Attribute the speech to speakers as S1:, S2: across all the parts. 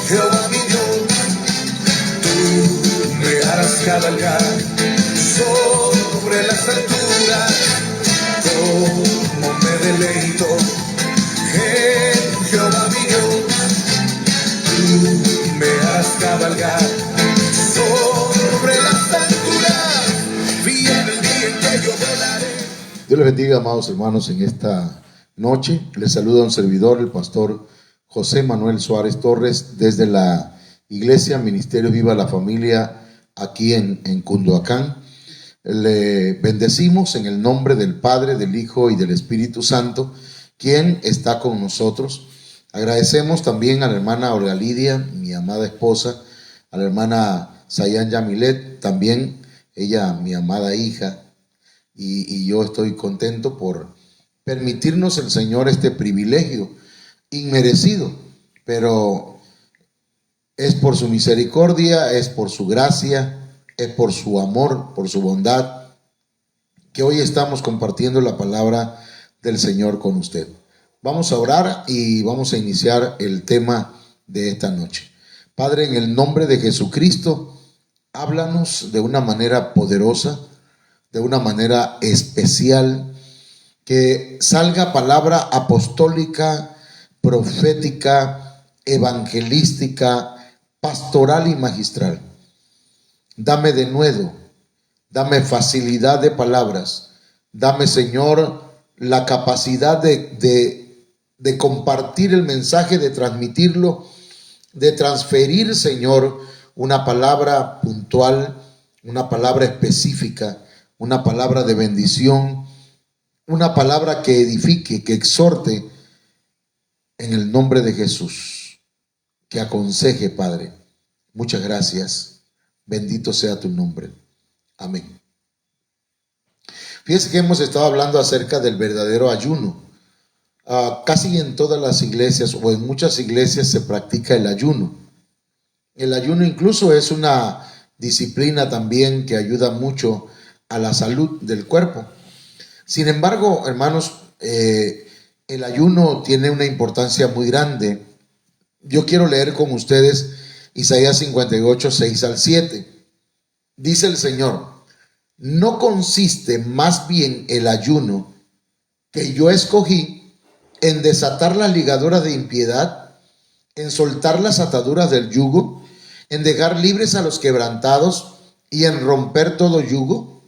S1: Jehová mi Dios, tú me harás cabalgar sobre las alturas, como me deleito en Jehová mi Dios, tú me harás cabalgar sobre las alturas, viene el día en que yo volaré.
S2: Dios les bendiga, amados hermanos, en esta noche. Les saluda un servidor, el pastor José Manuel Suárez Torres, desde la Iglesia Ministerio Viva la Familia, aquí en Cunduacán. Le bendecimos en el nombre del Padre, del Hijo y del Espíritu Santo, quien está con nosotros. Agradecemos también a la hermana Olga Lidia, mi amada esposa, a la hermana Sayan Yamilet, también ella, mi amada hija, y yo estoy contento por permitirnos el Señor este privilegio inmerecido, pero es por su misericordia, es por su gracia, es por su amor, por su bondad, que hoy estamos compartiendo la palabra del Señor con usted. Vamos a orar y vamos a iniciar el tema de esta noche. Padre, en el nombre de Jesucristo, háblanos de una manera poderosa, de una manera especial, que salga palabra apostólica, profética, evangelística, pastoral y magistral. Dame denuedo, dame facilidad de palabras, dame, Señor, la capacidad de compartir el mensaje, de transmitirlo, de transferir, Señor, una palabra puntual, una palabra específica, una palabra de bendición, una palabra que edifique, que exhorte, en el nombre de Jesús, que aconseje, Padre. Muchas gracias. Bendito sea tu nombre. Amén. Fíjense que hemos estado hablando acerca del verdadero ayuno. Casi en todas las iglesias o en muchas iglesias se practica el ayuno. El ayuno incluso es una disciplina también que ayuda mucho a la salud del cuerpo. Sin embargo, hermanos, el ayuno tiene una importancia muy grande. Yo quiero leer con ustedes Isaías 58, 6 al 7. Dice el Señor: ¿no consiste más bien el ayuno que yo escogí en desatar las ligaduras de impiedad, en soltar las ataduras del yugo, en dejar libres a los quebrantados y en romper todo yugo?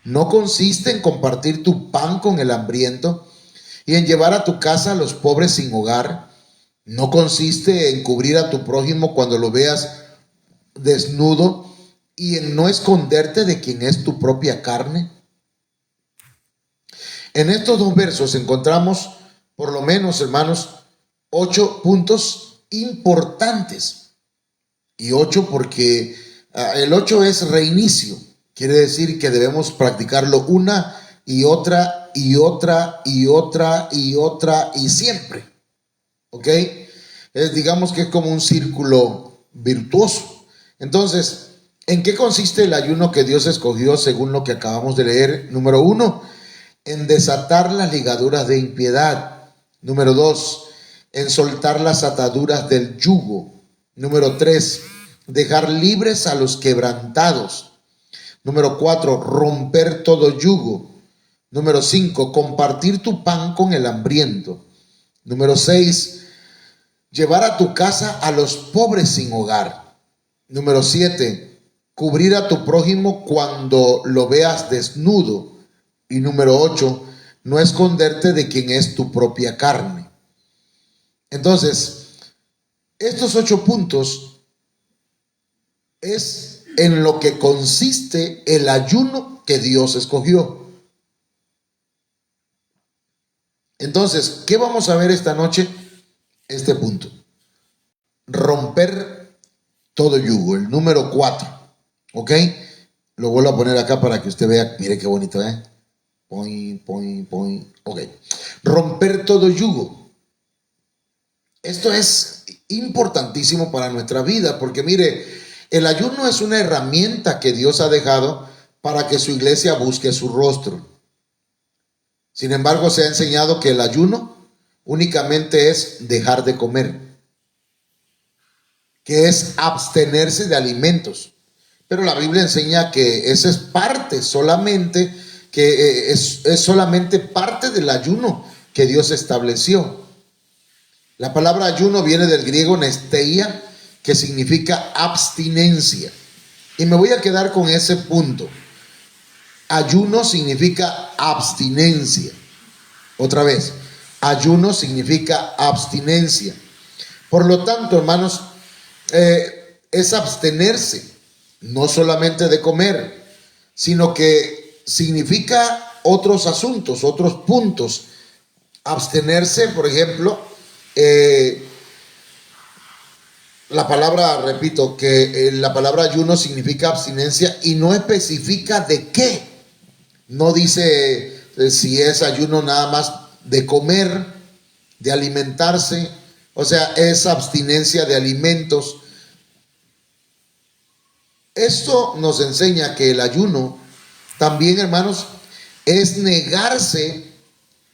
S2: ¿No consiste en compartir tu pan con el hambriento y en llevar a tu casa a los pobres sin hogar? ¿No consiste en cubrir a tu prójimo cuando lo veas desnudo y en no esconderte de quien es tu propia carne? En estos dos versos encontramos, por lo menos, hermanos, 8 puntos importantes. Y 8 porque el 8 es reinicio. Quiere decir que debemos practicarlo una y otra y otra y otra y otra y siempre. ¿Ok? Digamos que es como un círculo virtuoso. Entonces, ¿en qué consiste el ayuno que Dios escogió según lo que acabamos de leer? Número 1, en desatar las ligaduras de impiedad. Número 2, en soltar las ataduras del yugo. Número 3, dejar libres a los quebrantados. Número 4, romper todo yugo. Número 5, compartir tu pan con el hambriento. Número 6, llevar a tu casa a los pobres sin hogar. Número 7, cubrir a tu prójimo cuando lo veas desnudo. Y número 8, no esconderte de quien es tu propia carne. Entonces, estos 8 puntos es en lo que consiste el ayuno que Dios escogió. Entonces, ¿qué vamos a ver esta noche? Este punto: romper todo yugo, el número 4. ¿Ok? Lo vuelvo a poner acá para que usted vea. Mire qué bonito, ¿eh? Ok. Romper todo yugo. Esto es importantísimo para nuestra vida, porque mire, el ayuno es una herramienta que Dios ha dejado para que su iglesia busque su rostro. Sin embargo, se ha enseñado que el ayuno únicamente es dejar de comer, que es abstenerse de alimentos. Pero la Biblia enseña que esa es parte solamente, que es solamente parte del ayuno que Dios estableció. La palabra ayuno viene del griego nesteia, que significa abstinencia. Y me voy a quedar con ese punto. Ayuno significa abstinencia. Otra vez, ayuno significa abstinencia. Por lo tanto, hermanos, es abstenerse, no solamente de comer, sino que significa otros asuntos, otros puntos. Abstenerse, por ejemplo, la palabra, repito, que la palabra ayuno significa abstinencia y no especifica de qué. No dice si es ayuno nada más de comer, de alimentarse, o sea, es abstinencia de alimentos. Esto nos enseña que el ayuno también, hermanos, es negarse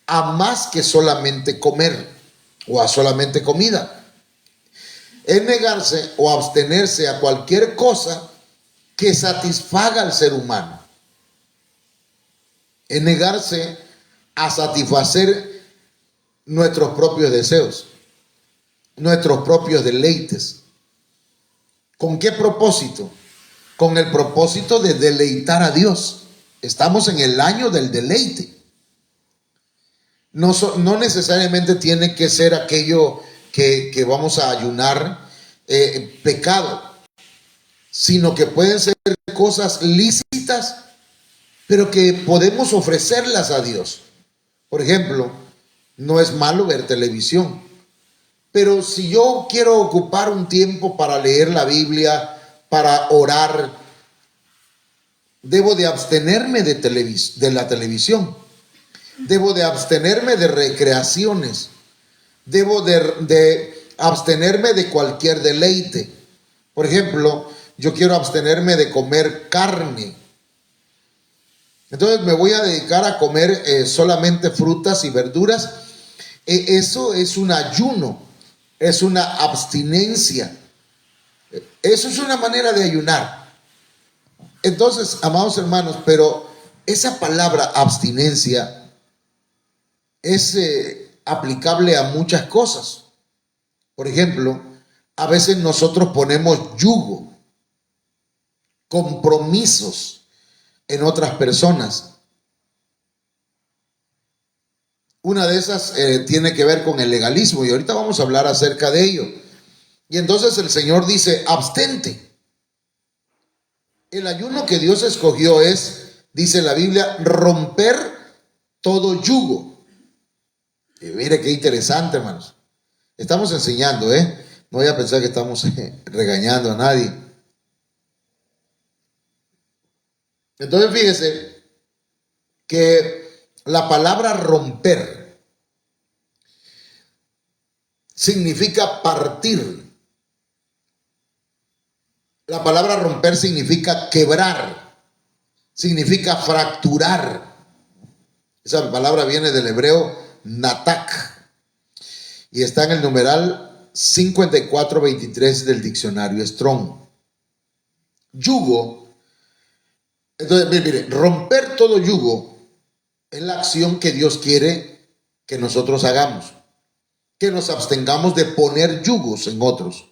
S2: a más que solamente comer o a solamente comida. Es negarse o abstenerse a cualquier cosa que satisfaga al ser humano. Es negarse a satisfacer nuestros propios deseos, nuestros propios deleites. ¿Con qué propósito? Con el propósito de deleitar a Dios. Estamos en el año del deleite. No necesariamente tiene que ser aquello que vamos a ayunar pecado, sino que pueden ser cosas lícitas, pero que podemos ofrecerlas a Dios. Por ejemplo, no es malo ver televisión, pero si yo quiero ocupar un tiempo para leer la Biblia, para orar, debo de abstenerme de la televisión. Debo de abstenerme de recreaciones. Debo de abstenerme de cualquier deleite. Por ejemplo, yo quiero abstenerme de comer carne. Entonces me voy a dedicar a comer solamente frutas y verduras. Eso es un ayuno, es una abstinencia. Eso es una manera de ayunar. Entonces, amados hermanos, pero esa palabra abstinencia es aplicable a muchas cosas. Por ejemplo, a veces nosotros ponemos yugo, compromisos en otras personas. Una de esas tiene que ver con el legalismo y ahorita vamos a hablar acerca de ello. Y entonces el Señor dice, abstente. El ayuno que Dios escogió es, dice la Biblia, romper todo yugo. Y mire qué interesante, hermanos. Estamos enseñando, no voy a pensar que estamos regañando a nadie. Entonces fíjese que la palabra romper significa partir. La palabra romper significa quebrar, significa fracturar. Esa palabra viene del hebreo natak y está en el numeral 5423 del diccionario Strong. Yugo. Entonces, mire, romper todo yugo es la acción que Dios quiere que nosotros hagamos, que nos abstengamos de poner yugos en otros.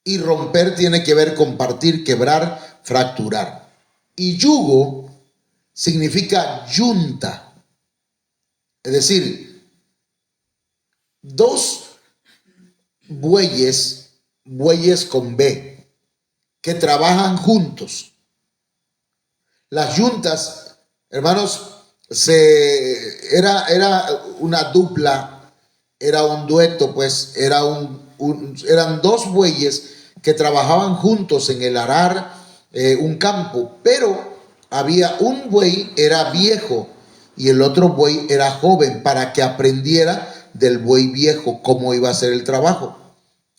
S2: Y romper tiene que ver con partir, quebrar, fracturar. Y yugo significa yunta. Es decir, dos bueyes con B, que trabajan juntos. Las yuntas, hermanos, era una dupla, era un dueto, pues eran dos bueyes que trabajaban juntos en el arar un campo, pero había un buey era viejo y el otro buey era joven, para que aprendiera del buey viejo cómo iba a hacer el trabajo.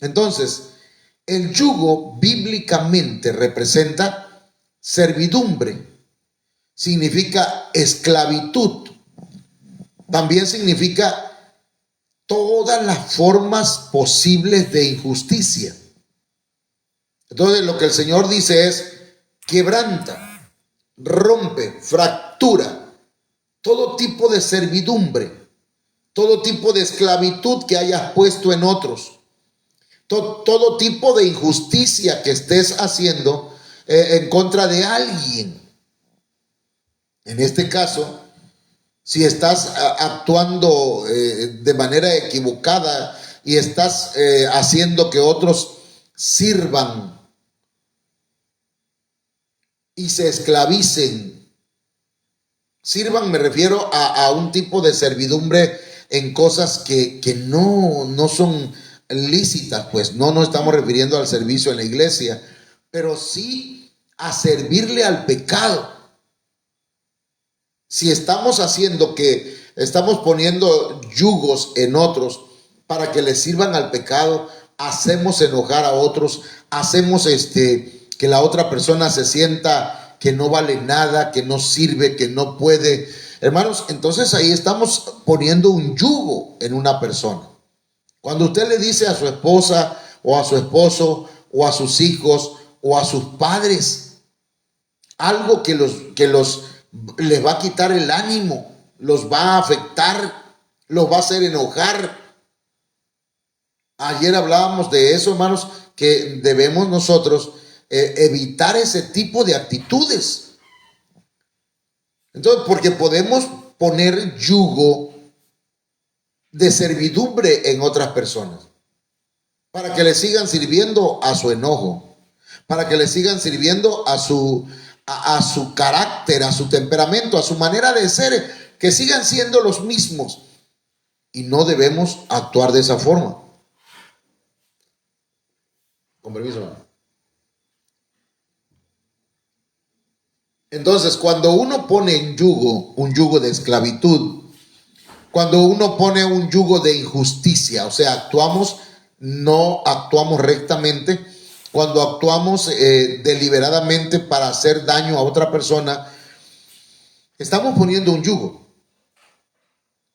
S2: Entonces, el yugo bíblicamente representa servidumbre, significa esclavitud, también significa todas las formas posibles de injusticia. Entonces lo que el Señor dice es: quebranta, rompe, fractura todo tipo de servidumbre, todo tipo de esclavitud que hayas puesto en otros, todo tipo de injusticia que estés haciendo en contra de alguien. En este caso, si estás actuando de manera equivocada y estás haciendo que otros sirvan y se esclavicen. Sirvan, me refiero a un tipo de servidumbre en cosas que no son lícitas, pues no estamos refiriendo al servicio en la iglesia, pero sí a servirle al pecado. Si estamos haciendo que estamos poniendo yugos en otros para que les sirvan al pecado, hacemos enojar a otros, hacemos que la otra persona se sienta que no vale nada, que no sirve, que no puede. Hermanos, entonces ahí estamos poniendo un yugo en una persona. Cuando usted le dice a su esposa o a su esposo o a sus hijos o a sus padres algo que les va a quitar el ánimo, los va a afectar, los va a hacer enojar. Ayer hablábamos de eso, hermanos, que debemos nosotros evitar ese tipo de actitudes. Entonces, porque podemos poner yugo de servidumbre en otras personas para que le sigan sirviendo a su enojo, para que le sigan sirviendo a su carácter, a su temperamento, a su manera de ser, que sigan siendo los mismos. Y no debemos actuar de esa forma. Con permiso, hermano. Entonces, cuando uno pone en yugo, un yugo de esclavitud, cuando uno pone un yugo de injusticia, o sea, no actuamos rectamente, cuando actuamos deliberadamente para hacer daño a otra persona, estamos poniendo un yugo.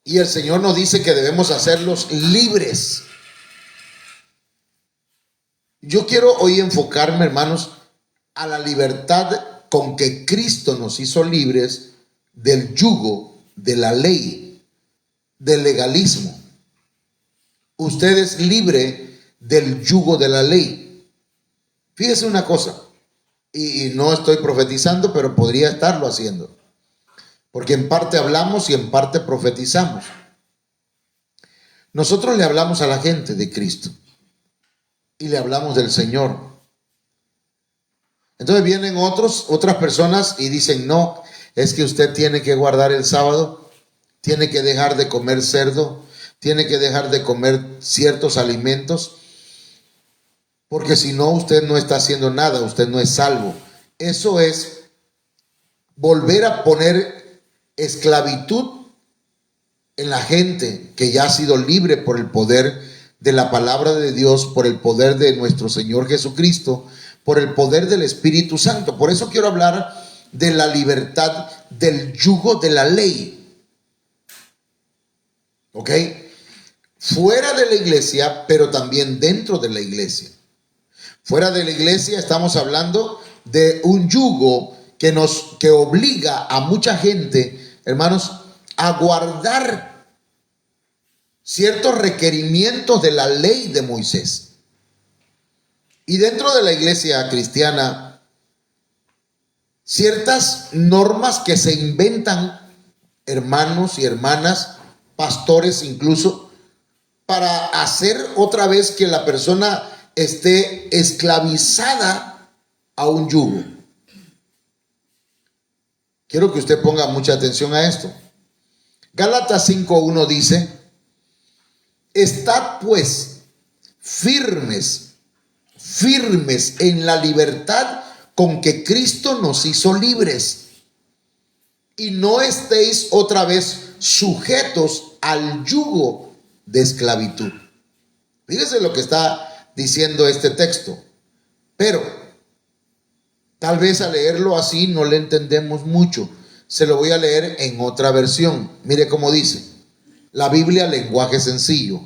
S2: Y el Señor nos dice que debemos hacerlos libres. Yo quiero hoy enfocarme, hermanos, a la libertad con que Cristo nos hizo libres del yugo de la ley, del legalismo. Usted es libre del yugo de la ley. Fíjese una cosa, y no estoy profetizando, pero podría estarlo haciendo, porque en parte hablamos y en parte profetizamos. Nosotros le hablamos a la gente de Cristo y le hablamos del Señor. Entonces vienen otras personas y dicen: no, es que usted tiene que guardar el sábado, tiene que dejar de comer cerdo, tiene que dejar de comer ciertos alimentos, porque si no, usted no está haciendo nada, usted no es salvo. Eso es volver a poner esclavitud en la gente que ya ha sido libre por el poder de la palabra de Dios, por el poder de nuestro Señor Jesucristo, por el poder del Espíritu Santo. Por eso quiero hablar de la libertad del yugo de la ley. ¿Ok? Fuera de la iglesia, pero también dentro de la iglesia. Fuera de la iglesia estamos hablando de un yugo que obliga a mucha gente, hermanos, a guardar ciertos requerimientos de la ley de Moisés. Y dentro de la iglesia cristiana, ciertas normas que se inventan hermanos y hermanas, pastores incluso, para hacer otra vez que la persona esté esclavizada a un yugo. Quiero que usted ponga mucha atención a esto. Gálatas 5:1 dice: estad pues firmes en la libertad con que Cristo nos hizo libres, y no estéis otra vez sujetos al yugo de esclavitud. Fíjese lo que está diciendo este texto, pero tal vez al leerlo así no le entendemos mucho. Se lo voy a leer en otra versión. Mire cómo dice: La Biblia, lenguaje sencillo.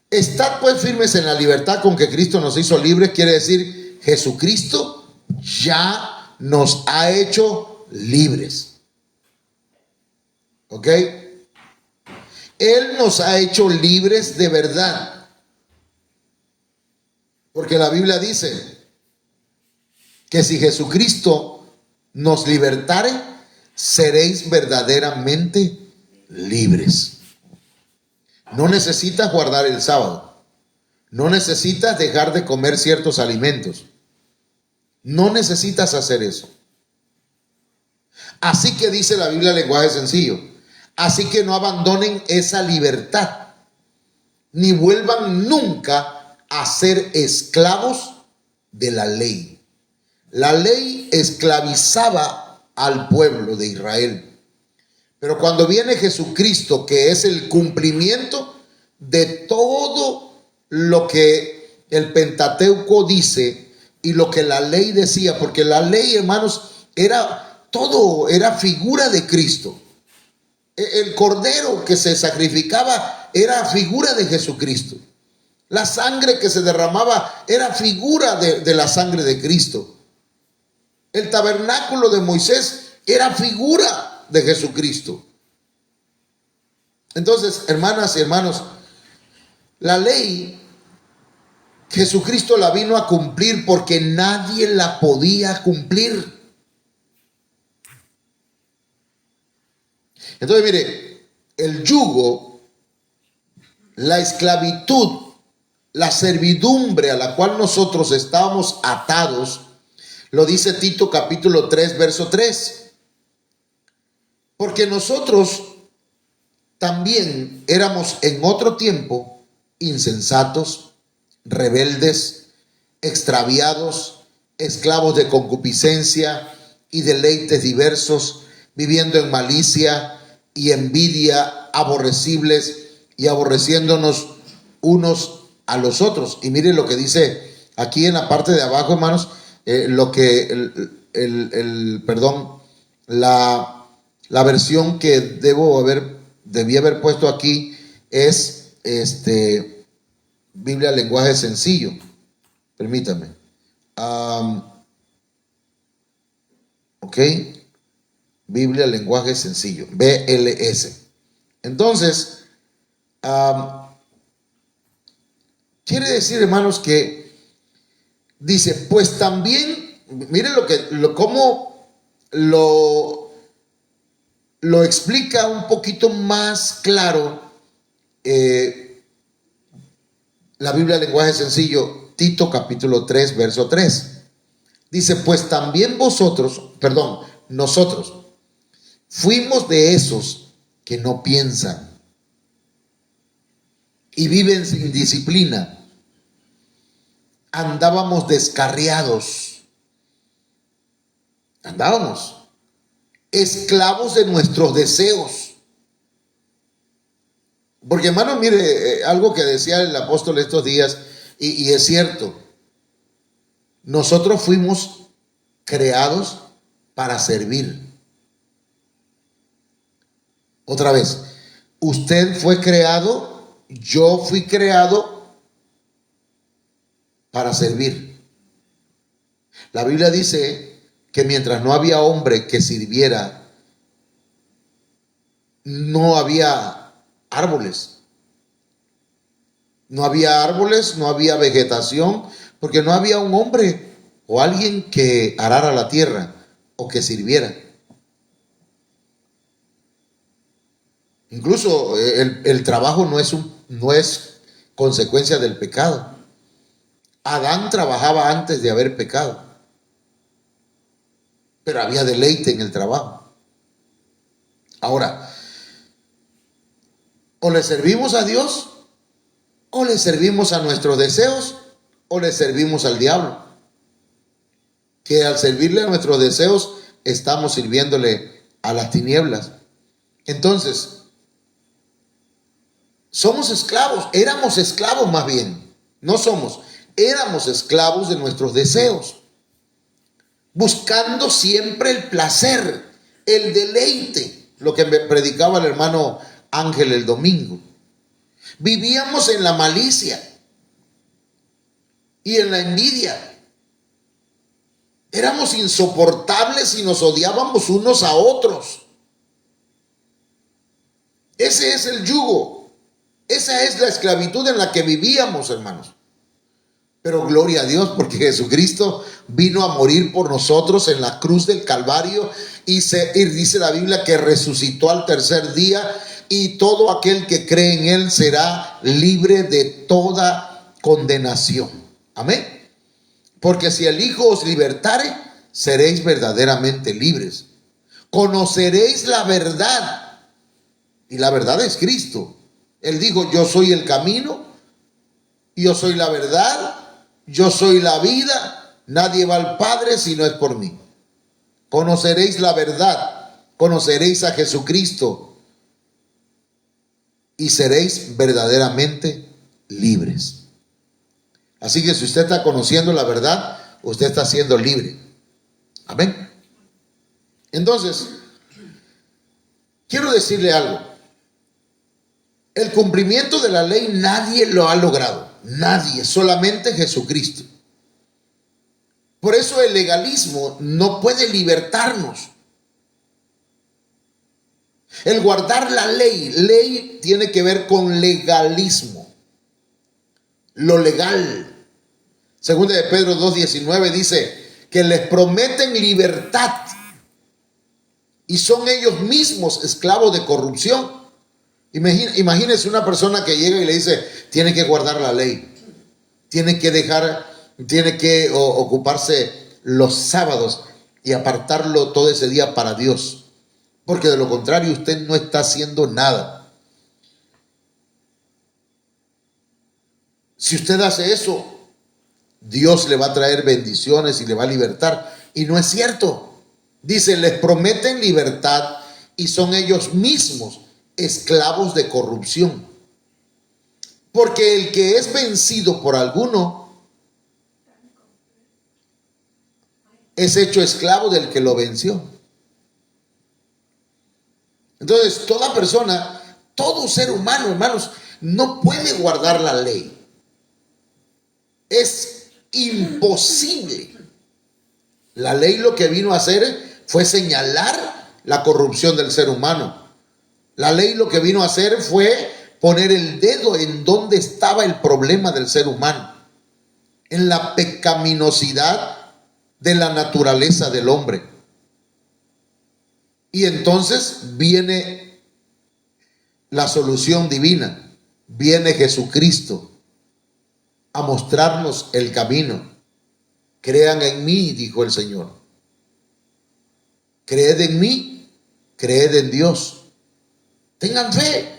S2: Estad pues firmes en la libertad con que Cristo nos hizo libres, quiere decir, Jesucristo ya nos ha hecho libres. ¿Ok? Él nos ha hecho libres de verdad. Porque la Biblia dice que si Jesucristo nos libertare, seréis verdaderamente libres. No necesitas guardar el sábado. No necesitas dejar de comer ciertos alimentos. No necesitas hacer eso. Así que dice la Biblia, lenguaje sencillo. Así que no abandonen esa libertad, ni vuelvan nunca a ser esclavos de la ley. La ley esclavizaba al pueblo de Israel. Pero cuando viene Jesucristo, que es el cumplimiento de todo lo que el Pentateuco dice y lo que la ley decía, porque la ley, hermanos, era todo, era figura de Cristo. El cordero que se sacrificaba era figura de Jesucristo. La sangre que se derramaba era figura de la sangre de Cristo. El tabernáculo de Moisés era figura de Jesucristo. Entonces, hermanas y hermanos, la ley Jesucristo la vino a cumplir porque nadie la podía cumplir. Entonces, mire, el yugo, la esclavitud, la servidumbre a la cual nosotros estábamos atados, lo dice Tito capítulo 3, verso 3. Porque nosotros también éramos en otro tiempo insensatos, rebeldes, extraviados, esclavos de concupiscencia y deleites diversos, viviendo en malicia y envidia, aborrecibles y aborreciéndonos unos a los otros. Y miren lo que dice aquí en la parte de abajo, hermanos, lo que la versión que debí haber puesto aquí es Biblia lenguaje sencillo. Permítame. Ok. Biblia lenguaje sencillo. BLS. Entonces, quiere decir, hermanos, que dice, pues también, miren cómo lo explica un poquito más claro la Biblia lenguaje sencillo, Tito capítulo 3, verso 3. Dice, pues también nosotros fuimos de esos que no piensan y viven sin disciplina. Andábamos descarriados. Andábamos esclavos de nuestros deseos. Porque, hermano, mire, algo que decía el apóstol estos días, y es cierto, nosotros fuimos creados para servir. Otra vez, usted fue creado, yo fui creado para servir. La Biblia dice que mientras no había hombre que sirviera, no había árboles. No había árboles, no había vegetación, porque no había un hombre o alguien que arara la tierra o que sirviera. Incluso el trabajo no es consecuencia del pecado. Adán trabajaba antes de haber pecado, pero había deleite en el trabajo. Ahora, o le servimos a Dios, o le servimos a nuestros deseos, o le servimos al diablo. Que al servirle a nuestros deseos, estamos sirviéndole a las tinieblas. Entonces, somos esclavos, éramos esclavos más bien, no somos, éramos esclavos de nuestros deseos, buscando siempre el placer, el deleite. lo que me predicaba el hermano Ángel el domingo. Vivíamos en la malicia y en la envidia. Éramos insoportables y nos odiábamos unos a otros. Ese es el yugo. Esa es la esclavitud en la que vivíamos, hermanos. Pero gloria a Dios, porque Jesucristo vino a morir por nosotros en la cruz del Calvario y dice la Biblia que resucitó al tercer día, y todo aquel que cree en Él será libre de toda condenación. Amén. Porque si el Hijo os libertare, seréis verdaderamente libres. Conoceréis la verdad, y la verdad es Cristo. Él dijo: yo soy el camino, yo soy la verdad, yo soy la vida, nadie va al Padre si no es por mí. Conoceréis la verdad, conoceréis a Jesucristo y seréis verdaderamente libres. Así que si usted está conociendo la verdad, usted está siendo libre. Amén. Entonces, quiero decirle algo. El cumplimiento de la ley nadie lo ha logrado. Nadie, solamente Jesucristo. Por eso el legalismo no puede libertarnos. El guardar la ley tiene que ver con legalismo. Lo legal. Segunda de Pedro 2:19 dice que les prometen libertad y son ellos mismos esclavos de corrupción. Imagínese una persona que llega y le dice: tiene que guardar la ley, tiene que ocuparse los sábados y apartarlo todo ese día para Dios, porque de lo contrario usted no está haciendo nada. Si usted hace eso, Dios le va a traer bendiciones y le va a libertar, y no es cierto. Dice: les prometen libertad y son ellos mismos esclavos de corrupción. Porque el que es vencido por alguno es hecho esclavo del que lo venció. Entonces, toda persona, todo ser humano, hermanos, no puede guardar la ley. Es imposible. La ley lo que vino a hacer fue señalar la corrupción del ser humano. La ley lo que vino a hacer fue poner el dedo en donde estaba el problema del ser humano, en la pecaminosidad de la naturaleza del hombre. Y entonces viene la solución divina, viene Jesucristo a mostrarnos el camino. Crean en mí, dijo el Señor. Creed en mí, creed en Dios. Tengan fe.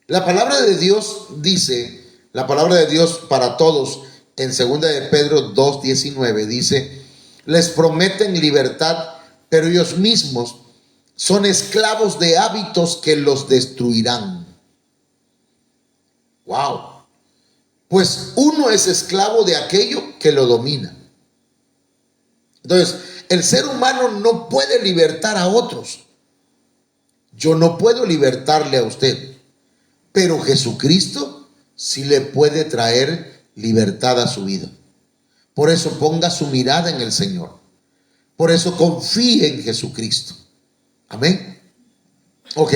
S2: La palabra de Dios dice, la palabra de Dios para todos, en 2 de Pedro 2:19 dice: les prometen libertad, pero ellos mismos son esclavos de hábitos que los destruirán. Wow. Pues uno es esclavo de aquello que lo domina. Entonces, el ser humano no puede libertar a otros. Yo no puedo libertarle a usted, pero Jesucristo sí le puede traer libertad a su vida. Por eso ponga su mirada en el Señor. Por eso confíe en Jesucristo. Amén. Ok.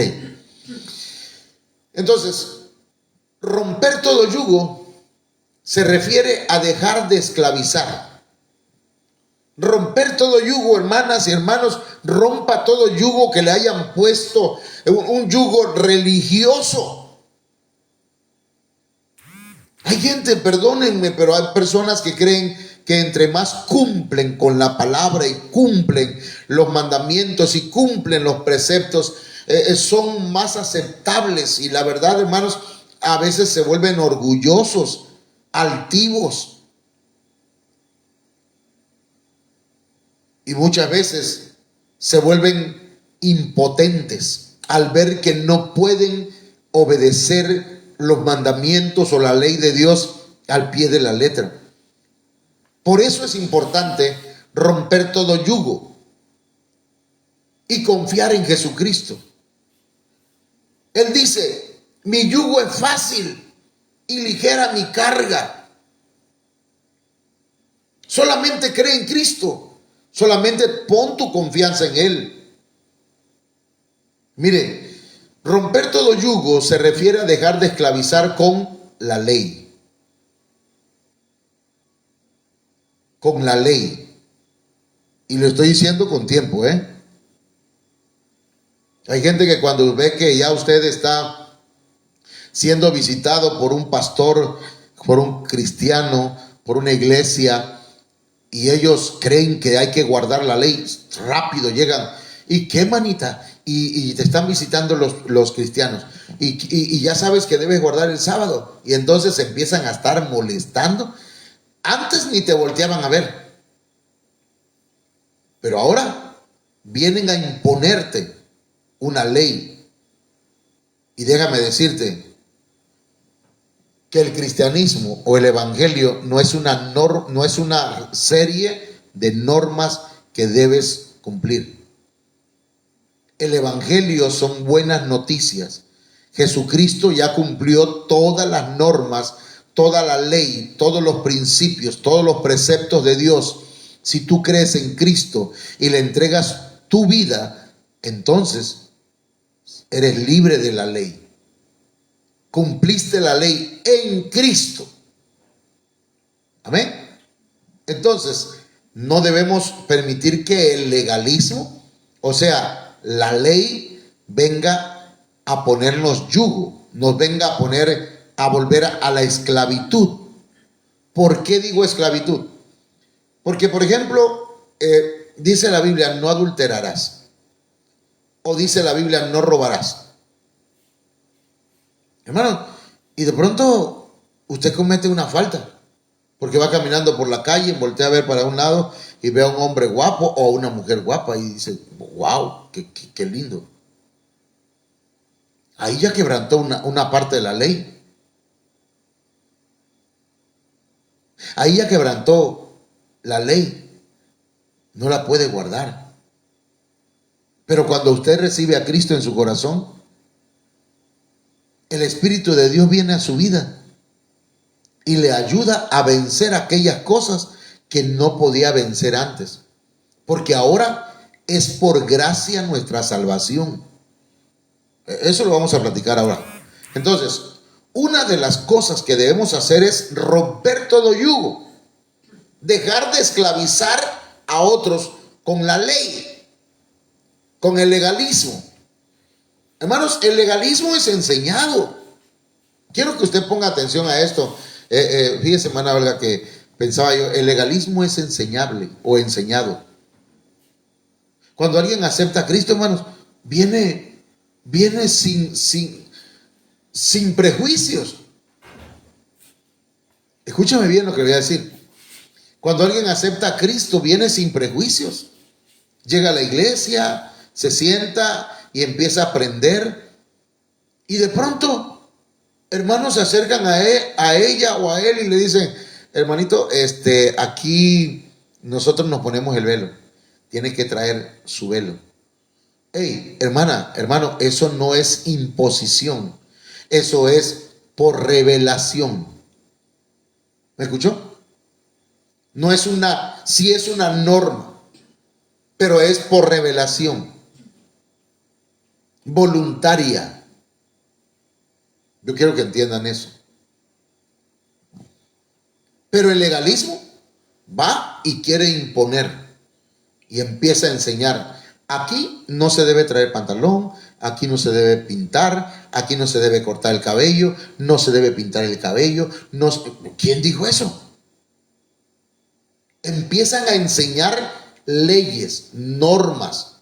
S2: Entonces, romper todo yugo se refiere a dejar de esclavizar. Romper todo yugo, hermanas y hermanos, rompa todo yugo que le hayan puesto, un yugo religioso. Hay gente, perdónenme, pero hay personas que creen que entre más cumplen con la palabra y cumplen los mandamientos y cumplen los preceptos, son más aceptables. Y la verdad, hermanos, a veces se vuelven orgullosos, altivos. Y muchas veces se vuelven impotentes al ver que no pueden obedecer los mandamientos o la ley de Dios al pie de la letra. Por eso es importante romper todo yugo. y confiar en Jesucristo. Él dice, mi yugo es fácil y ligera mi carga. Solamente cree en Cristo. Solamente pon tu confianza en Él. Mire, romper todo yugo se refiere a dejar de esclavizar con la ley. Con la ley. Y lo estoy diciendo con tiempo, ¿eh? Hay gente que cuando ve que ya usted está siendo visitado por un pastor, por un cristiano, por una iglesia, y ellos creen que hay que guardar la ley, rápido llegan. ¿Y qué, manita? Y te están visitando los cristianos. Y ya sabes que debes guardar el sábado. Y entonces empiezan a estar molestando. Antes ni te volteaban a ver. Pero ahora vienen a imponerte una ley. Y déjame decirte que el cristianismo o el evangelio no es una serie de normas que debes cumplir. El evangelio son buenas noticias. Jesucristo ya cumplió todas las normas, toda la ley, todos los principios, todos los preceptos de Dios. Si tú crees en Cristo y le entregas tu vida, entonces eres libre de la ley. Cumpliste la ley en Cristo. Amén. Entonces, no debemos permitir que el legalismo, o sea, la ley, venga a ponernos yugo, nos venga a volver a la esclavitud. ¿Por qué digo esclavitud? Porque, por ejemplo, dice la Biblia, no adulterarás. O dice la Biblia, no robarás. Hermano, y de pronto usted comete una falta. Porque va caminando por la calle, voltea a ver para un lado y ve a un hombre guapo o a una mujer guapa y dice, wow, qué lindo. Ahí ya quebrantó una parte de la ley. Ahí ya quebrantó la ley. No la puede guardar. Pero cuando usted recibe a Cristo en su corazón, el Espíritu de Dios viene a su vida y le ayuda a vencer aquellas cosas que no podía vencer antes. Porque ahora es por gracia nuestra salvación. Eso lo vamos a platicar ahora. Entonces, una de las cosas que debemos hacer es romper todo yugo. Dejar de esclavizar a otros con la ley, con el legalismo. Hermanos, el legalismo es enseñado. Quiero que usted ponga atención a esto. Fíjese, hermana Olga, que pensaba yo, el legalismo es enseñable o enseñado. Cuando alguien acepta a Cristo, hermanos, viene sin prejuicios. Escúchame bien lo que voy a decir. Cuando alguien acepta a Cristo, viene sin prejuicios. Llega a la iglesia, se sienta y empieza a aprender. Y de pronto, hermanos se acercan a ella o a él y le dicen, hermanito, aquí nosotros nos ponemos el velo. Tiene que traer su velo. Hey, hermana, hermano, eso no es imposición. Eso es por revelación. ¿Me escuchó? No es sí es una norma, pero es por revelación. Voluntaria. Yo quiero que entiendan eso. Pero el legalismo va y quiere imponer y empieza a enseñar. Aquí no se debe traer pantalón, aquí no se debe pintar, aquí no se debe cortar el cabello, no se debe pintar el cabello. No, ¿quién dijo eso? Empiezan a enseñar leyes, normas,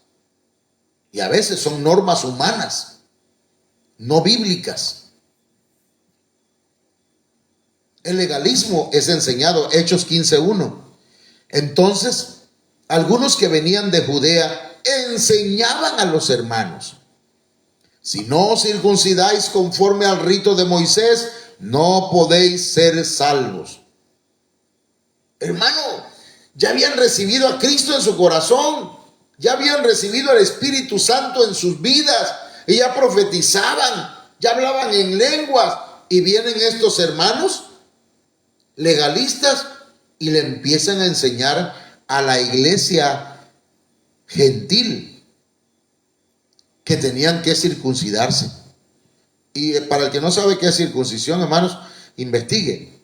S2: y a veces son normas humanas, no bíblicas. El legalismo es enseñado, Hechos 15:1. Entonces, algunos que venían de Judea enseñaban a los hermanos: si no os circuncidáis conforme al rito de Moisés, no podéis ser salvos. Hermano, ya habían recibido a Cristo en su corazón, ya habían recibido el Espíritu Santo en sus vidas y ya profetizaban, ya hablaban en lenguas, y vienen estos hermanos legalistas y le empiezan a enseñar a la iglesia gentil que tenían que circuncidarse. Y para el que no sabe qué es circuncisión, hermanos, investigue.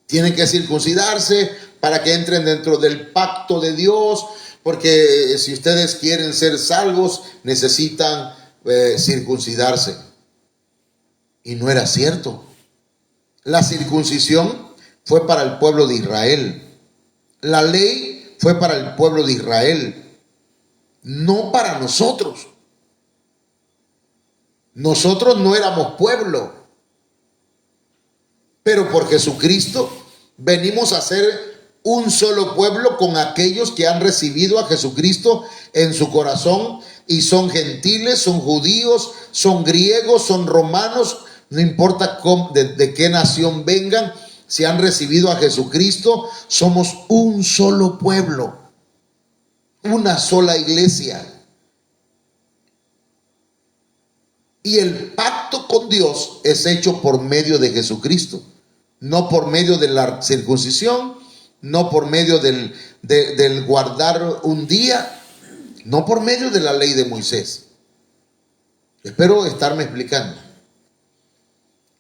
S2: Tienen que circuncidarse para que entren dentro del pacto de Dios, porque si ustedes quieren ser salvos, necesitan circuncidarse. Y no era cierto. La circuncisión fue para el pueblo de Israel. La ley fue para el pueblo de Israel, no para nosotros. Nosotros no éramos pueblo, pero por Jesucristo venimos a ser un solo pueblo con aquellos que han recibido a Jesucristo en su corazón y son gentiles, son judíos, son griegos, son romanos, no importa de qué nación vengan, si han recibido a Jesucristo, somos un solo pueblo, una sola iglesia. Y el pacto con Dios es hecho por medio de Jesucristo, no por medio de la circuncisión, no por medio del guardar un día, no por medio de la ley de Moisés. Espero estarme explicando.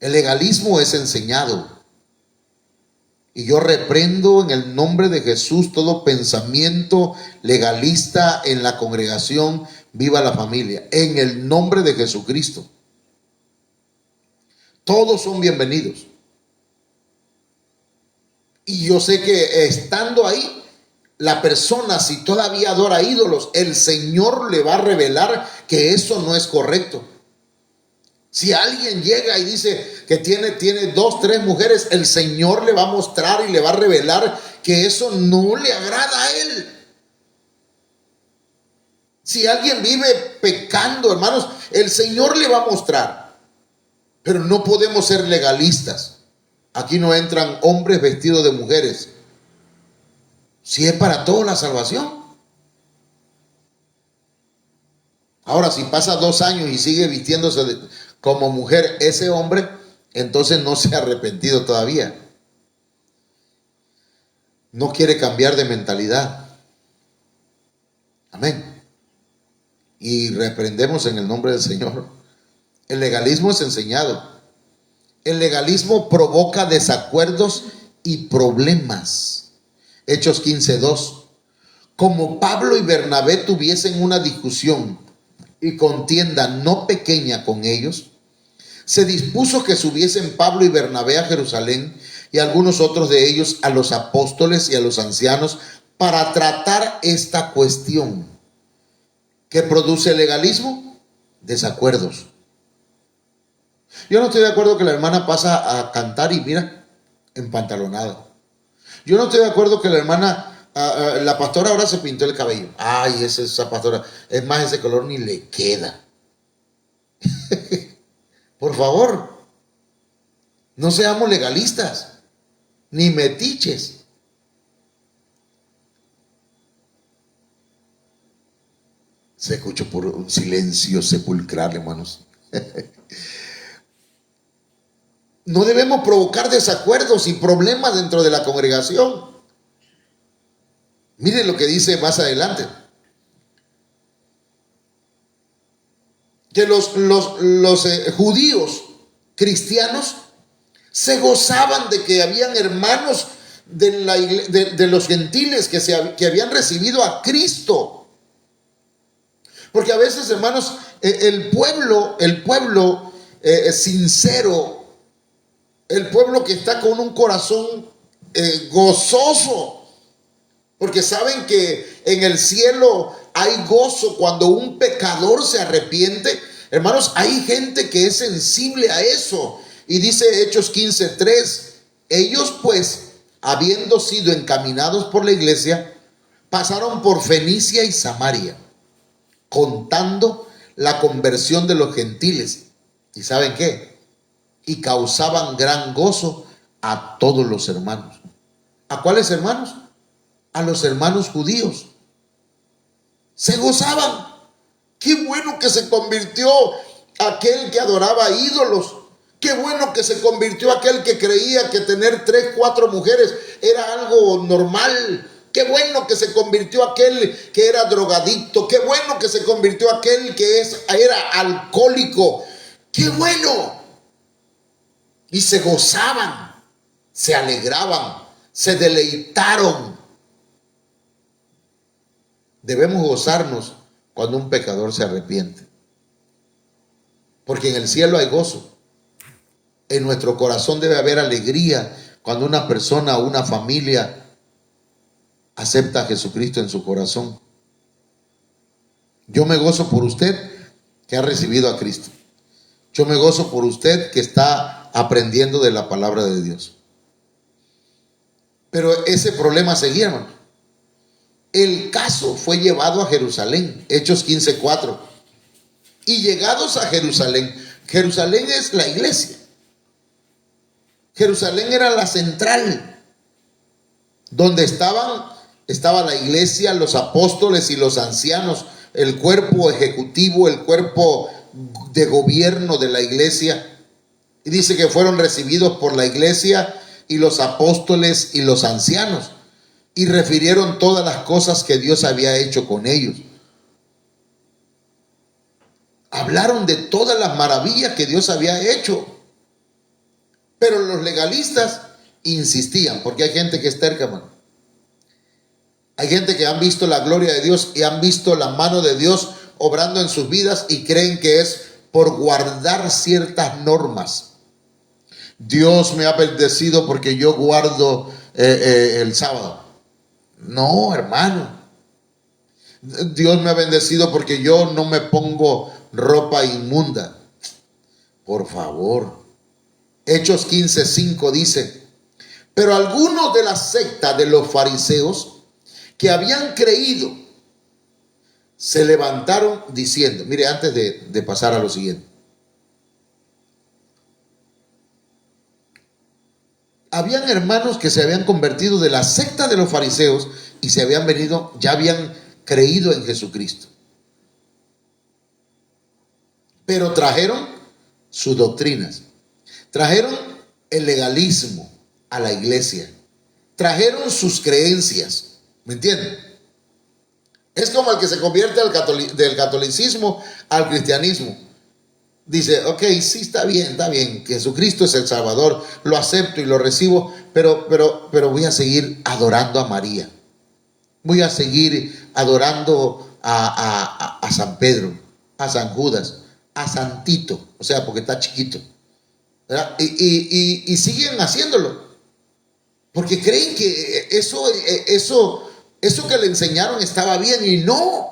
S2: El legalismo es enseñado. Y yo reprendo en el nombre de Jesús todo pensamiento legalista en la congregación Viva la Familia, en el nombre de Jesucristo. Todos son bienvenidos. Y yo sé que estando ahí, la persona, si todavía adora ídolos, el Señor le va a revelar que eso no es correcto. Si alguien llega y dice que tiene 2, 3 mujeres, el Señor le va a mostrar y le va a revelar que eso no le agrada a Él. Si alguien vive pecando, hermanos, el Señor le va a mostrar. Pero no podemos ser legalistas. Aquí no entran hombres vestidos de mujeres. Si es para toda la salvación. Ahora, si pasa 2 años y sigue vistiéndose como mujer ese hombre, entonces no se ha arrepentido todavía. No quiere cambiar de mentalidad. Amén. Y reprendemos en el nombre del Señor. El legalismo es enseñado. El legalismo provoca desacuerdos y problemas. Hechos 15:2. Como Pablo y Bernabé tuviesen una discusión y contienda no pequeña con ellos, se dispuso que subiesen Pablo y Bernabé a Jerusalén y algunos otros de ellos a los apóstoles y a los ancianos para tratar esta cuestión. ¿Qué produce el legalismo? Desacuerdos. Yo no estoy de acuerdo que la hermana pasa a cantar y mira, empantalonada. Yo no estoy de acuerdo que la hermana, la pastora ahora se pintó el cabello. Ay, esa pastora, es más, ese color ni le queda. Por favor, no seamos legalistas, ni metiches. Se escuchó por un silencio sepulcral, hermanos. No debemos provocar desacuerdos y problemas dentro de la congregación. Miren lo que dice más adelante. Que los judíos cristianos se gozaban de que habían hermanos de los gentiles que habían recibido a Cristo. Porque a veces, hermanos, el pueblo sincero, el pueblo que está con un corazón gozoso, porque saben que en el cielo hay gozo cuando un pecador se arrepiente. Hermanos, hay gente que es sensible a eso. Y dice Hechos 15:3, ellos pues, habiendo sido encaminados por la iglesia, pasaron por Fenicia y Samaria, contando la conversión de los gentiles. ¿Y saben qué? Y causaban gran gozo a todos los hermanos. ¿A cuáles hermanos? A los hermanos judíos. Se gozaban. Qué bueno que se convirtió aquel que adoraba ídolos. Qué bueno que se convirtió aquel que creía que tener 3, 4 mujeres era algo normal. Qué bueno que se convirtió aquel que era drogadicto. Qué bueno que se convirtió aquel que era alcohólico. Qué bueno. Y se gozaban, se alegraban, se deleitaron. Debemos gozarnos cuando un pecador se arrepiente, porque en el cielo hay gozo. En nuestro corazón debe haber alegría cuando una persona o una familia acepta a Jesucristo en su corazón. Yo me gozo por usted que ha recibido a Cristo. Yo me gozo por usted que está aprendiendo de la palabra de Dios. Pero ese problema seguía, hermano. El caso fue llevado a Jerusalén, Hechos 15:4. Y llegados a Jerusalén, Jerusalén es la iglesia. Jerusalén era la central, donde estaba la iglesia, los apóstoles y los ancianos, el cuerpo ejecutivo, el cuerpo de gobierno de la iglesia. Y dice que fueron recibidos por la iglesia y los apóstoles y los ancianos, y refirieron todas las cosas que Dios había hecho con ellos. Hablaron de todas las maravillas que Dios había hecho. Pero los legalistas insistían, porque hay gente que es terca, hermano. Hay gente que han visto la gloria de Dios y han visto la mano de Dios obrando en sus vidas y creen que es por guardar ciertas normas. Dios me ha bendecido porque yo guardo el sábado. No, hermano. Dios me ha bendecido porque yo no me pongo ropa inmunda. Por favor. Hechos 15:5 dice: pero algunos de la secta de los fariseos que habían creído se levantaron diciendo, mire, antes de pasar a lo siguiente, habían hermanos que se habían convertido de la secta de los fariseos y se habían venido, ya habían creído en Jesucristo, pero trajeron sus doctrinas, trajeron el legalismo a la iglesia, trajeron sus creencias. ¿Me entienden? Es como el que se convierte del catolicismo al cristianismo. Dice, ok, sí, está bien, que Jesucristo es el Salvador, lo acepto y lo recibo, pero voy a seguir adorando a María. Voy a seguir adorando a San Pedro, a San Judas, a Santito, o sea, porque está chiquito, ¿verdad? Y siguen haciéndolo, porque creen que eso que le enseñaron estaba bien, y no.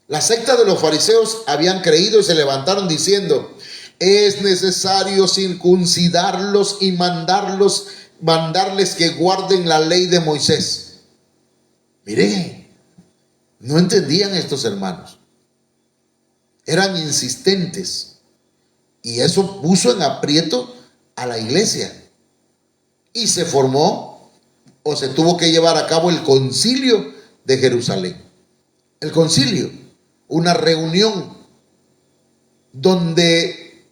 S2: La secta de los fariseos habían creído y se levantaron diciendo: es necesario circuncidarlos y mandarles que guarden la ley de Moisés. Mire, no entendían estos hermanos. Eran insistentes. Y eso puso en aprieto a la iglesia. Y se formó, o se tuvo que llevar a cabo, el concilio de Jerusalén. El concilio, una reunión donde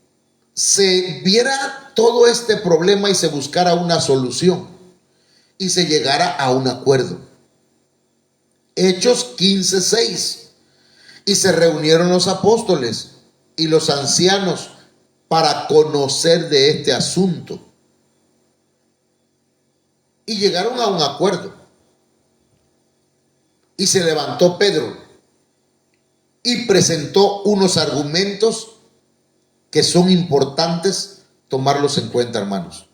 S2: se viera todo este problema y se buscara una solución y se llegara a un acuerdo. Hechos 15:6. Y se reunieron los apóstoles y los ancianos para conocer de este asunto. Y llegaron a un acuerdo. Y se levantó Pedro y presentó unos argumentos que son importantes tomarlos en cuenta, hermanos.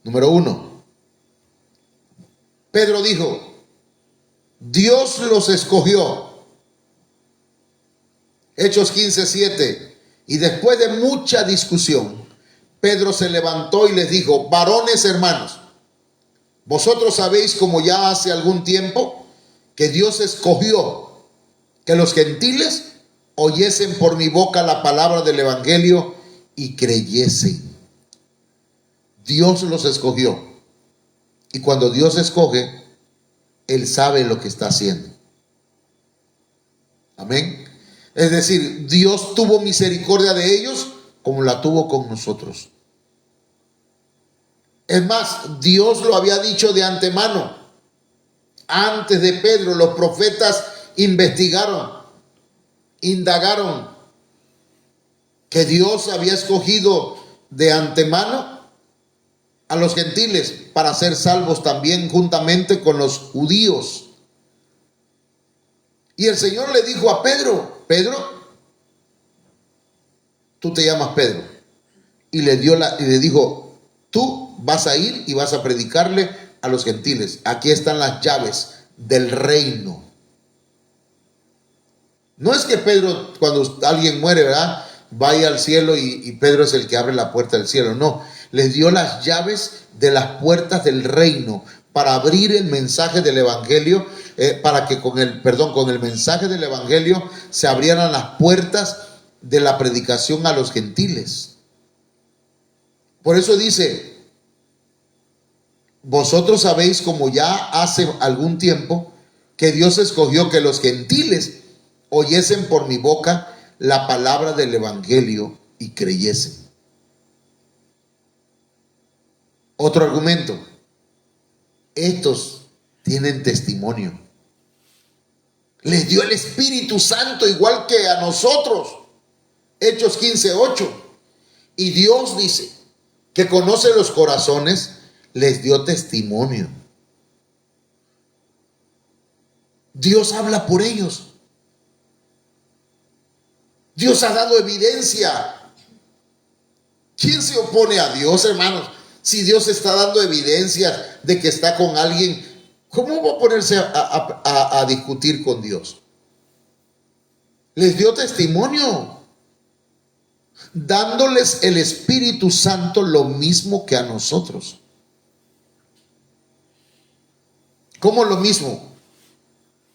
S2: Número 1. Pedro dijo: Dios los escogió. Hechos 15:7. Y después de mucha discusión, Pedro se levantó y les dijo: varones hermanos, vosotros sabéis, como ya hace algún tiempo, que Dios escogió que los gentiles oyesen por mi boca la palabra del evangelio y creyesen. Dios los escogió. Y cuando Dios escoge, Él sabe lo que está haciendo. Amén. Es decir, Dios tuvo misericordia de ellos como la tuvo con nosotros. Es más, Dios lo había dicho de antemano. Antes de Pedro, los profetas investigaron, indagaron que Dios había escogido de antemano a los gentiles para ser salvos también juntamente con los judíos. Y el Señor le dijo a Pedro: Pedro, tú te llamas Pedro. Y le dijo: tú vas a ir y vas a predicarle a los gentiles. Aquí están las llaves del reino. No es que Pedro, cuando alguien muere, ¿verdad?, vaya al cielo y Pedro es el que abre la puerta del cielo. No, les dio las llaves de las puertas del reino para abrir el mensaje del evangelio, para que con el mensaje del evangelio se abrieran las puertas de la predicación a los gentiles. Por eso dice: vosotros sabéis, como ya hace algún tiempo, que Dios escogió que los gentiles oyesen por mi boca la palabra del evangelio y creyesen. Otro argumento: estos tienen testimonio. Les dio el Espíritu Santo igual que a nosotros. Hechos 15:8. Y Dios dice que conoce los corazones, les dio testimonio. Dios habla por ellos. Dios ha dado evidencia. ¿Quién se opone a Dios, hermanos? Si Dios está dando evidencia de que está con alguien, ¿cómo va a ponerse a discutir con Dios? Les dio testimonio, dándoles el Espíritu Santo lo mismo que a nosotros. ¿Cómo lo mismo?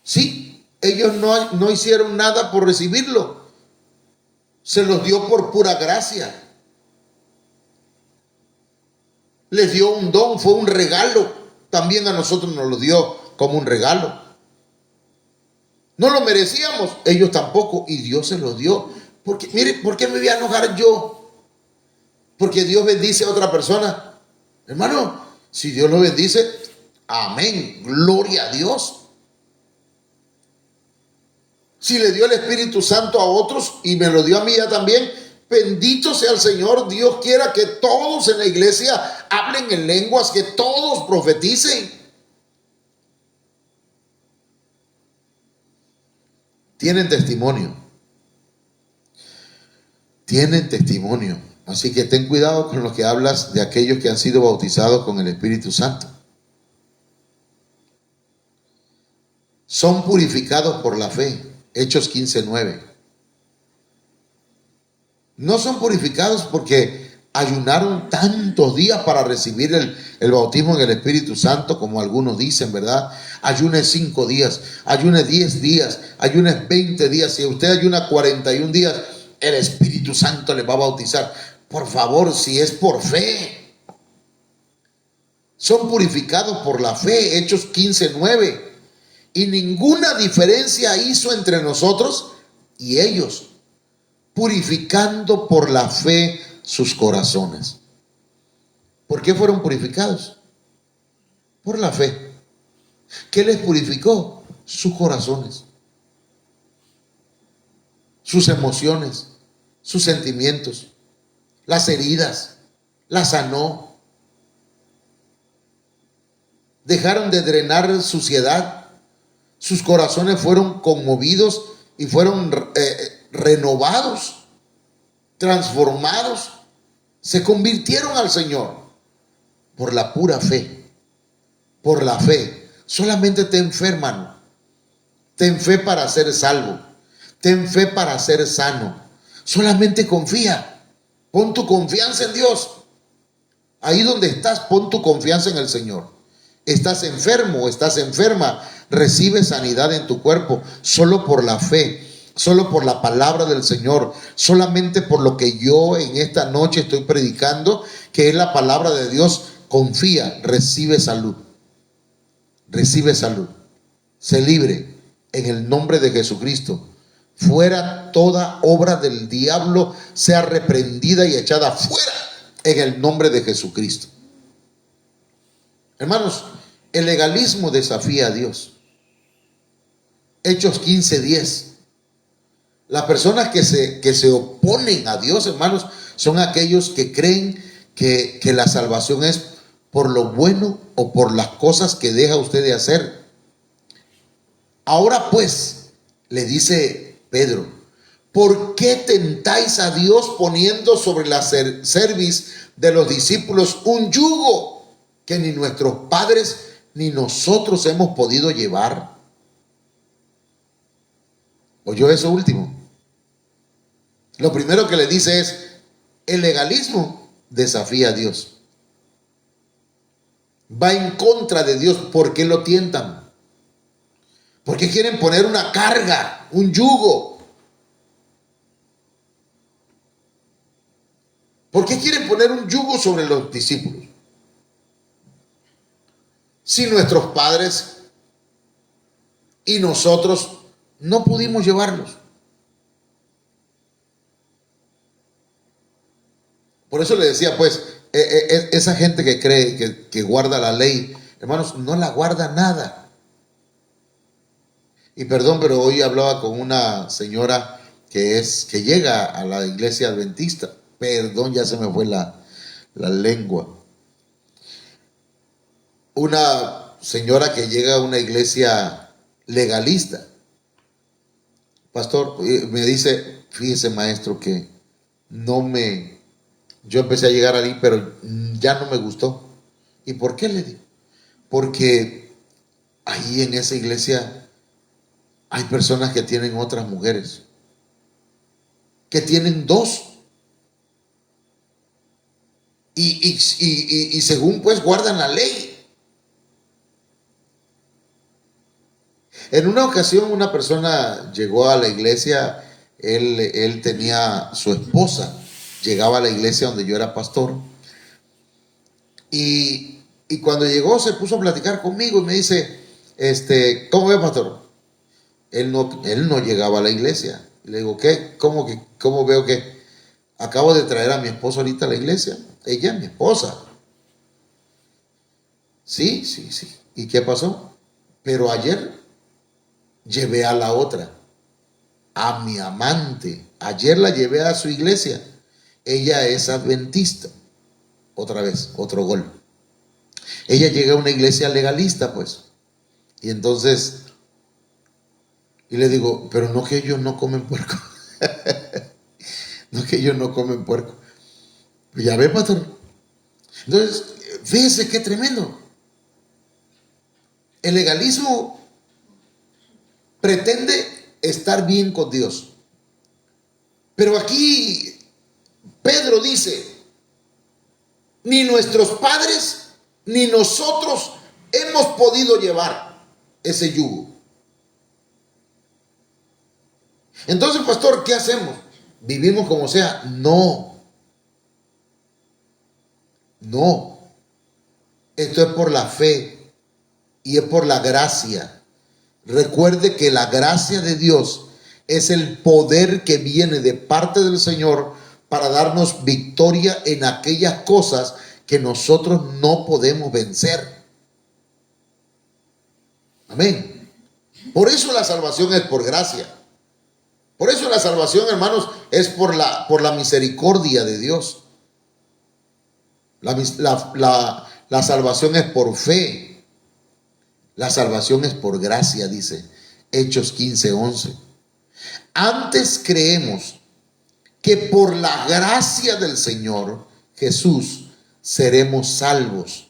S2: Sí, ellos no hicieron nada por recibirlo. Se los dio por pura gracia. Les dio un don, fue un regalo. También a nosotros nos lo dio como un regalo. No lo merecíamos, ellos tampoco, y Dios se lo dio. Porque, mire, ¿por qué me voy a enojar yo? Porque Dios bendice a otra persona. Hermano, si Dios lo bendice, amén, gloria a Dios. Si le dio el Espíritu Santo a otros y me lo dio a mí ya también, bendito sea el Señor. Dios quiera que todos en la iglesia hablen en lenguas, que todos profeticen. Tienen testimonio. Tienen testimonio. Así que ten cuidado con lo que hablas de aquellos que han sido bautizados con el Espíritu Santo. Son purificados por la fe. Hechos 15:9. No son purificados porque ayunaron tantos días para recibir el bautismo en el Espíritu Santo, como algunos dicen, ¿verdad? Ayune 5 días, ayune 10 días, ayune 20 días. Si usted ayuna 41 días, el Espíritu Santo le va a bautizar. Por favor, si es por fe. Son purificados por la fe. Hechos 15:9. Y ninguna diferencia hizo entre nosotros y ellos, purificando por la fe sus corazones. ¿Por qué fueron purificados? Por la fe. ¿Qué les purificó? Sus corazones, sus emociones, sus sentimientos, las heridas, las sanó. Dejaron de drenar suciedad. Sus corazones fueron conmovidos y fueron renovados, transformados. Se convirtieron al Señor por la pura fe. Por la fe. Solamente ten fe, hermano. Ten fe para ser salvo. Ten fe para ser sano. Solamente confía. Pon tu confianza en Dios. Ahí donde estás, pon tu confianza en el Señor. Estás enfermo, estás enferma, recibe sanidad en tu cuerpo solo por la fe, solo por la palabra del Señor, solamente por lo que yo en esta noche estoy predicando, que es la palabra de Dios. Confía, recibe salud, recibe salud, sé libre en el nombre de Jesucristo. fuera toda obra del diablo, sea reprendida y echada fuera en el nombre de Jesucristo. Hermanos, el legalismo desafía a Dios. Hechos 15:10. Las personas que se oponen a Dios, hermanos, son aquellos que creen que la salvación es por lo bueno o por las cosas que deja usted de hacer. Ahora pues, le dice Pedro, ¿por qué tentáis a Dios poniendo sobre la cerviz de los discípulos un yugo que ni nuestros padres ni nosotros hemos podido llevar? ¿Oyó eso último? Lo primero que le dice es, el legalismo desafía a Dios. Va en contra de Dios. ¿Por qué lo tientan? ¿Por qué quieren poner una carga, un yugo? ¿Por qué quieren poner un yugo sobre los discípulos? Si nuestros padres y nosotros no pudimos llevarlos. Por eso le decía, pues, esa gente que cree que guarda la ley, hermanos, no la guarda nada. Y perdón, pero hoy hablaba con una señora que llega a la iglesia adventista. Perdón, ya se me fue la lengua. Una señora que llega a una iglesia legalista. Pastor, me dice, fíjese maestro que yo empecé a llegar ahí, pero ya no me gustó. ¿Y por qué le digo? Porque ahí en esa iglesia hay personas que tienen otras mujeres, que tienen dos. Y según pues guardan la ley. En una ocasión una persona llegó a la iglesia, él tenía su esposa, llegaba a la iglesia donde yo era pastor, y cuando llegó se puso a platicar conmigo y me dice, ¿cómo ve, pastor? Él no llegaba a la iglesia. Le digo, ¿qué? ¿Cómo veo que? Acabo de traer a mi esposa ahorita a la iglesia. Ella es mi esposa. Sí. ¿Y qué pasó? Pero ayer llevé a la otra, a mi amante. Ayer la llevé a su iglesia. Ella es adventista. Otra vez, otro gol. Ella llega a una iglesia legalista, pues. Y entonces, y le digo, pero no que ellos no comen puerco. No que ellos no comen puerco. Pues ya ve, pastor. Entonces, fíjese qué tremendo. El legalismo pretende estar bien con Dios. Pero aquí Pedro dice, ni nuestros padres ni nosotros hemos podido llevar ese yugo. Entonces, pastor, ¿qué hacemos? ¿Vivimos como sea? No. Esto es por la fe y es por la gracia. Recuerde que la gracia de Dios es el poder que viene de parte del Señor para darnos victoria en aquellas cosas que nosotros no podemos vencer. Amén. Por eso la salvación es por gracia. Por eso la salvación, hermanos, es por la misericordia de Dios. La salvación es por fe. La salvación es por gracia, dice Hechos 15:11. Antes creemos que por la gracia del Señor Jesús seremos salvos,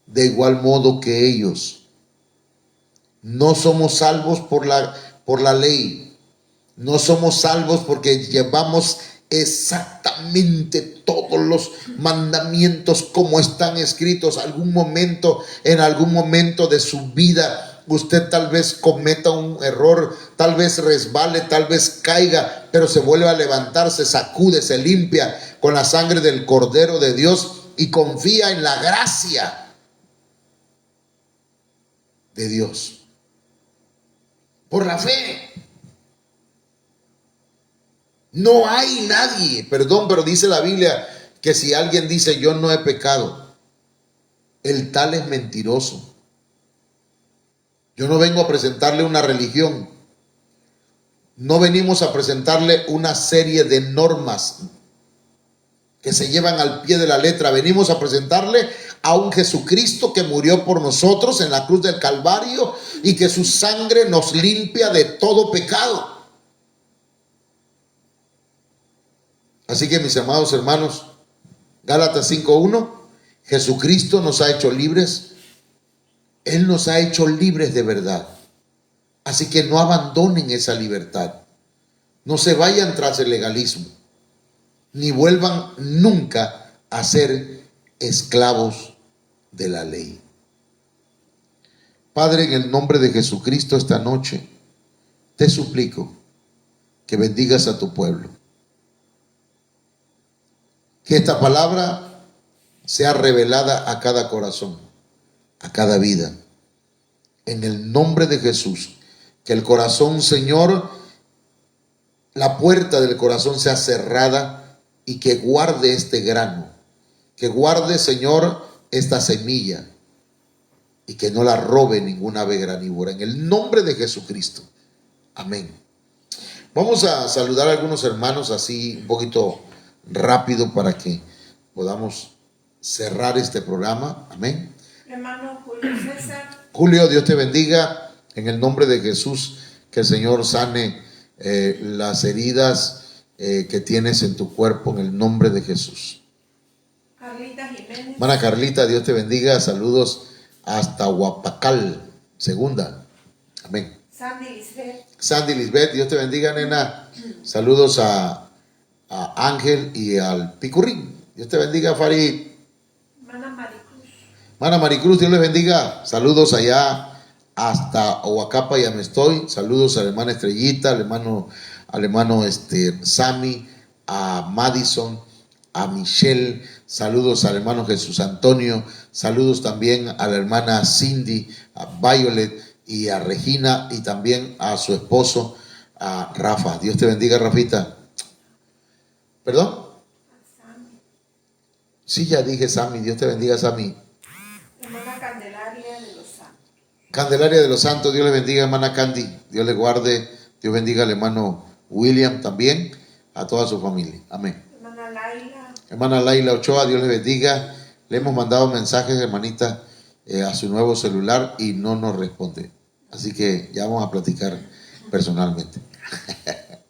S2: de igual modo que ellos. No somos salvos por la ley. No somos salvos porque llevamos exactamente todos los mandamientos como están escritos. En algún momento de su vida, usted tal vez cometa un error, tal vez resbale, tal vez caiga, pero se vuelve a levantar, se sacude, se limpia con la sangre del Cordero de Dios y confía en la gracia de Dios. Por la fe. No hay nadie, perdón, pero dice la Biblia que si alguien dice yo no he pecado, el tal es mentiroso. Yo no vengo a presentarle una religión. No venimos a presentarle una serie de normas que se llevan al pie de la letra. Venimos a presentarle a un Jesucristo que murió por nosotros en la cruz del Calvario y que su sangre nos limpia de todo pecado. Así que, mis amados hermanos, Gálatas 5:1, Jesucristo nos ha hecho libres. Él nos ha hecho libres de verdad. Así que no abandonen esa libertad. No se vayan tras el legalismo, ni vuelvan nunca a ser esclavos de la ley. Padre, en el nombre de Jesucristo, esta noche te suplico que bendigas a tu pueblo. Que esta palabra sea revelada a cada corazón, a cada vida. En el nombre de Jesús, que el corazón, Señor, la puerta del corazón sea cerrada y que guarde este grano, que guarde, Señor, esta semilla y que no la robe ninguna ave granívora. En el nombre de Jesucristo. Amén. Vamos a saludar a algunos hermanos así un poquito rápido para que podamos cerrar este programa. Amén.
S3: Hermano Julio César.
S2: Julio, Dios te bendiga. En el nombre de Jesús, que el Señor sane las heridas que tienes en tu cuerpo, en el nombre de Jesús.
S3: Carlita Jiménez.
S2: Hermana Carlita, Dios te bendiga. Saludos hasta Huapacal, segunda. Amén.
S3: Sandy Lisbeth.
S2: Sandy Lisbeth, Dios te bendiga, nena. Saludos a Ángel y al Picurrín. Dios te bendiga, Farid.
S3: Hermana Maricruz.
S2: Hermana Maricruz, Dios les bendiga. Saludos allá hasta Oaxaca y Amestoy. Saludos a la hermana Estrellita, al hermano Sammy, a Madison, a Michelle. Saludos al hermano Jesús Antonio. Saludos también a la hermana Cindy, a Violet y a Regina y también a su esposo, a Rafa. Dios te bendiga, Rafita. ¿Perdón? Sí, ya dije Sammy. Dios te bendiga, Sammy.
S3: Hermana Candelaria de los Santos.
S2: Candelaria de los Santos, Dios le bendiga, hermana Candy. Dios le guarde. Dios bendiga al hermano William también, a toda su familia. Amén.
S3: Hermana Laila.
S2: Hermana Laila Ochoa, Dios le bendiga. Le hemos mandado mensajes, hermanita, a su nuevo celular y no nos responde. Así que ya vamos a platicar personalmente.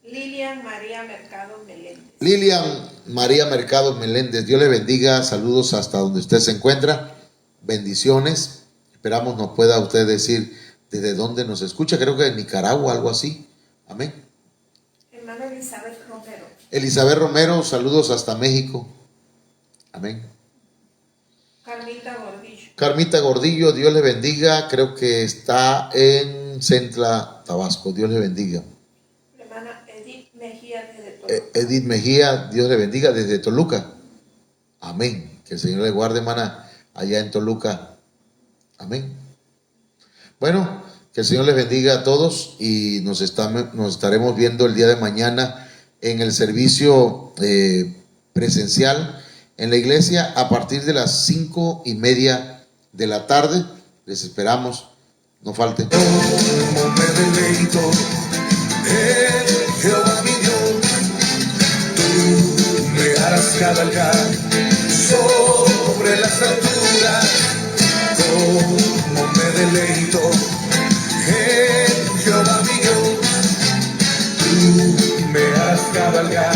S3: Lilian María Mercado Meléndez.
S2: Lilian María Mercado Meléndez, Dios le bendiga. Saludos hasta donde usted se encuentra. Bendiciones. Esperamos nos pueda usted decir desde dónde nos escucha. Creo que de Nicaragua, algo así. Amén.
S3: Hermana Elizabeth Romero.
S2: Elizabeth Romero, saludos hasta México. Amén.
S3: Carmita Gordillo.
S2: Carmita Gordillo, Dios le bendiga. Creo que está en Centla, Tabasco. Dios le bendiga.
S3: Hermana Edith Mejía desde Toluca.
S2: Edith Mejía, Dios le bendiga desde Toluca. Amén. Que el Señor le guarde, hermana, allá en Toluca. Amén. Bueno, que el Señor les bendiga a todos y nos estaremos viendo el día de mañana en el servicio presencial en la iglesia a partir de las 5:30 de la tarde. Les esperamos. No falten.
S1: Como me deleito en Jehová mi Dios, tú me harás cabalgar sobre las alturas. Como me deleito en Jehová mi Dios, tú me harás cabalgar